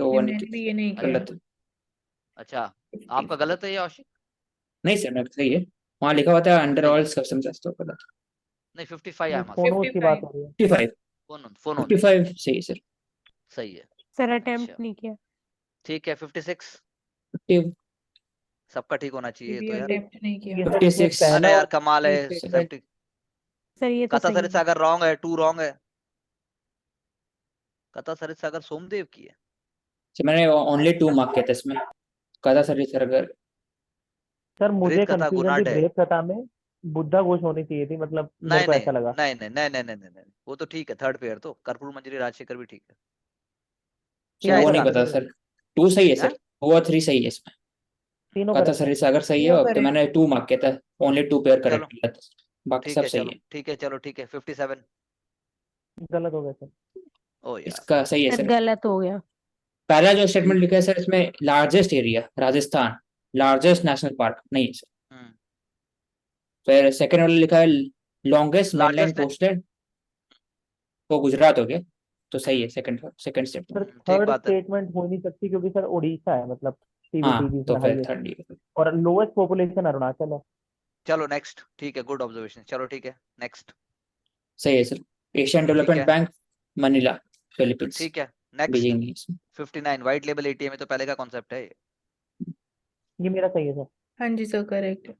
तो वो नहीं मैंने भी ये नहीं अच्छा किया। गलत है। अच्छा, आपका 55। गलत है ये आशिक? नहीं सर, मेरा सही है, वहाँ लिखा हुआ था अंडर नहीं ऑल सर्कमस्टेंसेस, तो गलत। नहीं 55 आई ये एम आस्किंग। फोनोज की बात 55। हो रही है। 55। Phone on. 55 सही है सर। सही है। सर अटेम्प्ट अच्छा नहीं किया। ठीक है 56। 50, सबका ठीक होना ये चाहिए भी तो यार। अटेम्प्ट नहीं किया। ये सर इसमें 56। पहला अरे यार और कमाल दूसरी है स्टेटमेंट। 50। सर ये तो कथा सही सरित है। सागर रॉन्ग है, 2 रॉन्ग है। कथा सरित सागर सोमदेव की है। सर मैंने ओनली 2 मार्क किया था इसमें, कथा सर सर अगर। सर ब्रेत मुझे कथा कंफ्यूजन थी गुनाड है। ब्रेक कथा में बुद्धा घोष होनी चाहिए थी, मतलब मेरे नहीं को नहीं ऐसा लगा। नहीं नहीं नहीं नहीं नहीं नहीं नहीं, वो तो ठीक है, थर्ड पेयर तो कर्पूर मंजरी राजशेखर भी ठीक है। क्या तीनों वो इसका नहीं करेक्ट पता है सर। 2 सही है हैं? सर, 2 और 3 सही है इसमें। तीनों पता करेक्ट है। सर इसे अगर सही है तीनों तो करेक्ट मैंने 2 मार्क किया था, ओनली 2 पेयर चलो करेक्ट, बाकी ठीक सब है, सही चलो है। ठीक है, चलो ठीक है, 57। गलत हो गया सर। ओ यार, इसका सही है सर सर। गलत हो गया। पहला जो स्टेटमेंट लिखा है सर इसमें largest area Rajasthan, largest national park नहीं है सर। फिर सेकंड वाला लिखा है लॉन्गेस्ट मेनलाइन लार्जेस्ट है। कोस्टल, वो गुजरात हो गया, तो सही है सेकंड स्टेटमेंट। सर ठीक थर्ड बात है। स्टेटमेंट हो नहीं सकती क्योंकि सर उड़ीसा है, मतलब हाँ सीबीटी तो जिसमें फिर हाईएस्ट, थर्ड और लोएस्ट पॉपुलेशन अरुणाचल है। चलो नेक्स्ट, ठीक है, गुड ऑब्जर्वेशन, चलो ठीक है नेक्स्ट। सही है सर। एशियन ठीक डेवलपमेंट है बैंक मनीला फिलीपींस, ठीक है नेक्स्ट। बीजिंग नहीं है इसमें। 59 व्हाइट लेबल एटीएम में तो पहले का कॉन्सेप्ट है ये। ये मेरा सही है सर। हाँ जी सर करेक्ट है।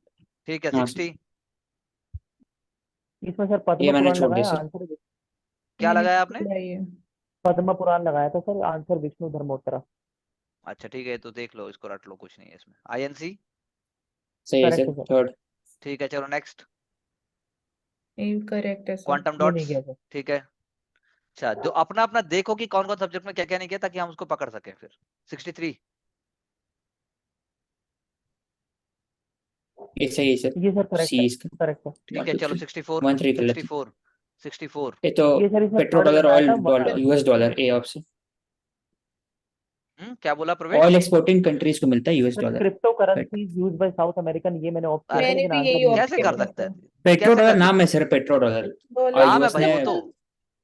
ठीक है हाँ 60। इसमें सर ये पद्म मैंने पुराण छोड़ दिया लगाया, सर। आंसर क्या मैंने लगाया भी आपने? पढ़ाई है। पद्म पुराण लगाया था सर, आंसर विष्णु धर्मोत्तरा। अच्छा ठीक है, तो देख लो, इसको रट लो, कुछ नहीं है इसमें। आईएनसी। सही है करेक्ट सर है सर। थर्ड। ठीक है चलो नेक्स्ट। ये करेक्ट है सर। क्वांटम ये नहीं डॉट्स। किया सर। ठीक है, अच्छा जो अपना अपना देखो कि कौन कौन सब्जेक्ट में क्या क्या नहीं किया, ताकि हम उसको पकड़ सके फिर। 63। ये सही है सर। ये सर करेक्ट सी है। इसका करेक्ट है। 1 ठीक है 2 चलो 3 64। 1 3 कर लेते हैं। 64। 64। ये तो ये सर इसमें पेट्रो थर्ड डॉलर लगाया ऑयल था dollar US dollar A option. क्या बोला प्रवेश? ऑयल एक्सपोर्टिंग कंट्रीज को मिलता है US sir dollar. Crypto currency use by south American, ये मैंने ऑप्ट किया था अरे मैंने लेकिन भी आंसर यही नहीं ऑप्ट कैसे है। किया कर था सकता है? सर। पेट्रो कैसे डॉलर कर नाम सकता है है? Sir, petro dollar. और डॉलर नाम है यूएस भाई वो में तो।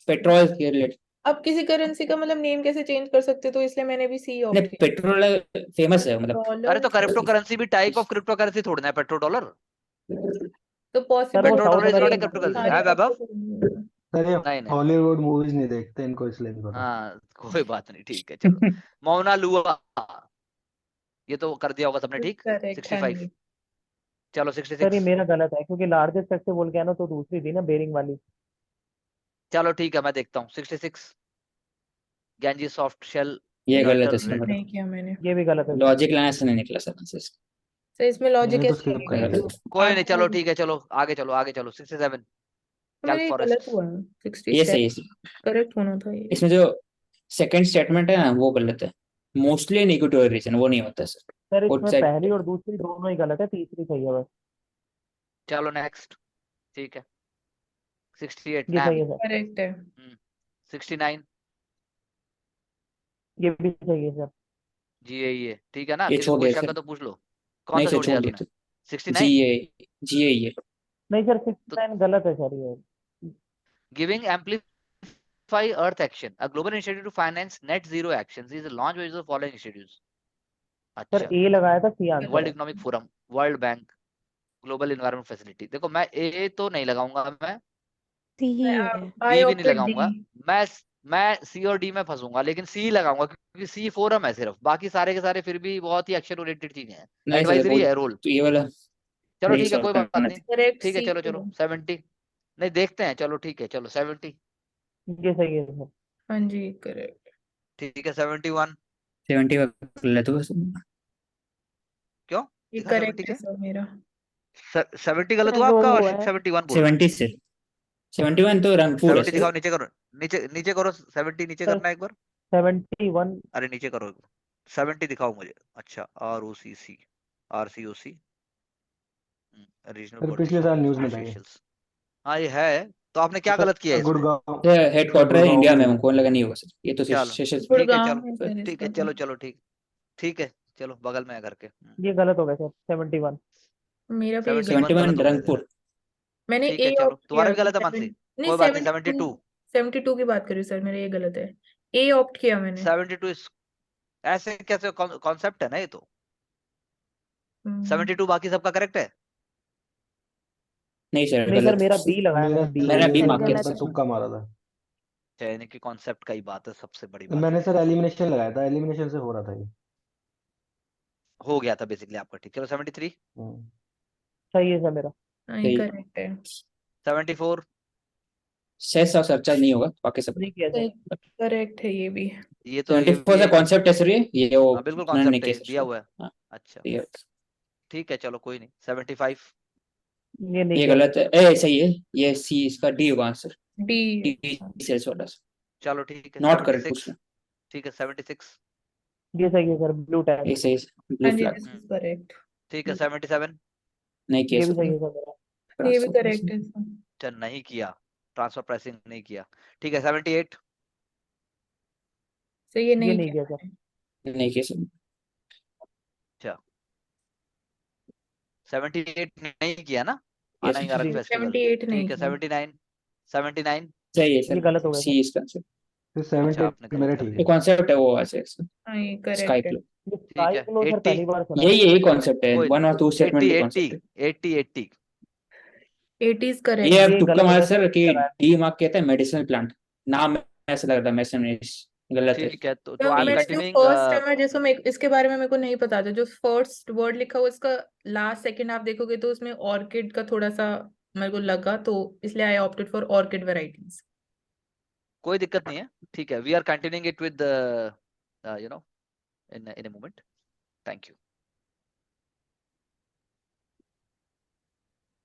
पेट्रोल के रिलेटेड। अब किसी करेंसी का मतलब नेम कैसे चेंज कर सकते, तो इसलिए मैंने भी सी ऑप्ट नहीं किया। पेट्रोल फेमस है मतलब। अरे तो क्रिप्टो डॉलर करेंसी भी टाइप ऑफ क्रिप्टो करेंसी थोड़ी ना है, पेट्रो डॉलर। तो सर वो possible petro south dollar is not a American crypto country currency है। है सारे वैभव। ऑप्शन। सर ये नहीं नहीं नहीं। हॉलीवुड मूवीज नहीं देखते, इनको इसलिए नहीं पता। हाँ कोई बात नहीं, ठीक है चलो। मौना लुआ, ये तो कर दिया होगा सबने, ठीक। करेक्ट हाँ 65। जी। चलो सर ये 66। मेरा गलत है क्योंकि लार्जेस्ट एक्टिव वोल्केनो तो दूसरी थी ना, बेरिंग वाली। चलो ठीक है, मैं देखता हूँ 66। गैंजी सॉफ्ट शेल ये गलत है टर्टल सर, रेड। नहीं किया मैंने। ये भी गलत है सर। लॉजिक लाने से नहीं निकला सर आंसर। तो इसमें लॉजिक मैंने तो कैसे स्किप लगेगा, कर ये दिया। तो कोई नहीं, चलो आंसर। ठीक है, चलो आगे चलो, आगे चलो 67। तो कैल्प मेरा ये गलत फॉरेस्ट। हुआ है। ये सही 67 है। करेक्ट होना था ये। इसमें जो सेकंड स्टेटमेंट है ना वो गलत है, मोस्टली इन इक्वेटोरियल रीजन वो नहीं होता सर। सर इसमें आउटसाइड। पहली और दूसरी दोनों ही गलत है, तीसरी सही है बस। चलो नेक्स्ट, ठीक है 68 ये सही नैम। है सर। करेक्ट है। 69 ये भी सही है सर। जीएईए, ठीक है ना, ये किसी को छोड़ कोई दिया शक सर। है तो पूछ लो। कौन नहीं सा सर छोड़ छोड़ दिया दिया तूने? सर। 69। जीए ये। नहीं सर, तो 69 गलत है सर ये। Giving amplify earth action, a global initiative to finance net zero actions is launch by the following institutes. Sir अच्छा, ए लगाया था, सी आंसर वर्ल्ड है। Economic forum, world bank, global environment facility. देखो मैं ए तो नहीं लगाऊंगा, मैं सी ही है। आई बी भी नहीं ऑप्टेड डी। लगाऊंगा। मैं मैं सी और डी में फंसूंगा, लेकिन सी लगाऊंगा क्योंकि सी फोरम है सिर्फ, बाकी सारे के सारे फिर भी बहुत ही एक्शन ओरिएंटेड चीजें हैं, नहीं सर एडवाइजरी बहुत, है रोल। तो ये वाला चलो नहीं ठीक है, सॉल्व कोई बात करना नहीं। था। करेक्ट ठीक है सी चलो पे चलो है। 70। नहीं देखते हैं, चलो ठीक है, चलो 70। ये सही है सर। हाँ जी करेक्ट। ठीक है 71। 70 का कर लेते हो बस। क्यों? ये दिखा 70 करेक्ट है क्या? सर मेरा। 70 गलत सर हुआ आपका, रॉन्ग और हुआ है। 71 बोल रहे हो? 70 से 71 तो रंगपुर है 70 सर। दिखाओ, नीचे करो, नीचे नीचे करो, 70 नीचे सर करना एक बार। 71। अरे नीचे करो, 70 दिखाओ मुझे। अच्छा, ROCC, RCOC, रीजनल सर पिछले साल कोऑर्डिनेशन न्यूज में था ये। स्पेशल्स। हाँ ये है। तो आपने क्या सर गलत किया है इसमें? गुड़गांव। सर हेडक्वार्टर है गुड़गांव इंडिया में में, है। हमको लगा नहीं होगा सर, ये तो चलो सेशल्स। ठीक है, गुड़गांव चलो में सर ठीक है, इसका चलो तो। चलो ठीक, ठीक है चलो, बगल में है करके। ये गलत हो गया सर, 71। मेरा भी ये गलत। 71 गलत 71 हो गया था। रंगपुर। मैंने ठीक ए है चलो, ऑप्ट तुम्हारा किया भी था गलत है मानसी। नहीं कोई बात नहीं, 72। 72। 72 की बात करी सर, मेरा ये गलत है। ए ऑप्ट किया मैंने। 72 ऐसे कैसे, कॉन्सेप्ट है ना ये तो। हम्म, 72 बाकी सबका करेक्ट है। नहीं सर नहीं सर, गलत। मेरा बी लगाया मेरा मैंने, बी। सही मैंने है बी सर, मार्क किया मैं गलत सर। है। तुक्का मारा था। यानी कि कॉन्सेप्ट का ही बात है, सबसे बड़ी बात मैंने है। सर एलिमिनेशन लगाया था, एलिमिनेशन से हो रहा था ये। हो गया था बेसिकली आपका, ठीक। चलो 73। हम्म। सही है सर मेरा। हाँ ये सही। करेक्ट है। 74। सेस और सर्चा नहीं होगा बाकी सब। नहीं किया सर। करेक्ट है ये भी। ये तो ये 74 भी का एक, कॉन्सेप्ट है सर, ये वो हाँ बिल्कुल उन्होंने नहीं कॉन्सेप्ट है, किया ये सर दिया इसको। हुआ है। हाँ अच्छा ये ठीक है, चलो कोई नहीं। 75। ये नहीं ये किया गलत है, ए सही है, ये सी इसका डी होगा आंसर, डी। डी सेल्स वाला, चलो ठीक है, नॉट करेक्ट 76। पूछना। ठीक है 76। ये सही है सर, ब्लू टैग। ये सही, हाँ ब्लू जी, फ्लैग। This is correct. ठीक है 77। नहीं किया ये भी सर, सही है सर मेरा। ये भी ट्रांसफर करेक्ट है सर। चल नहीं किया, ट्रांसफर प्राइसिंग नहीं किया। ठीक है 78। सर ये ये नहीं नहीं किया किया सर। मैंने। नहीं किया सर, 78 नहीं किया ना, Yes, अनाइंग sir. अरग जी। फेस्टिवल। 78 नहीं ठीक है किया। 79। 79। सही है ये गलत हो सर, गया सी सर। इसका आंसर। फिर अच्छा आपने 78 मेरा गलत कर ठीक ये है। कॉन्सेप्ट है वो ऐसे, हाँ ये स्काई करेक्ट है। फ्लो, ये ठीक स्काई है फ्लो सर 80। पहली बार सुना है। यही कॉन्सेप्ट है, कोई 1 और 2 स्टेटमेंट 80 के 80 कॉन्सेप्ट है। 80 80। 80 इज ये करेक्ट। अब ये तुक्का गलत हो मारा गया सर सर, कि लगाया। डी मार्क कहता है मेडिसिनल प्लांट, नाम ऐसा लग रहा है मैसनिस, गलत है। ठीक है तो तो आई एम मैंने जो कंटिन्यूइंग। फर्स्ट टर्म है जैसे इसके बारे में मेरे को नहीं पता था, जो फर्स्ट वर्ड लिखा हुआ इसका लास्ट सेकंड आप देखोगे तो उसमें ऑर्किड का थोड़ा सा मेरे को लगा, तो इसलिए I opted for orchid varieties. कोई दिक्कत नहीं है, ठीक है, we are continuing it with you know in a moment. Thank you.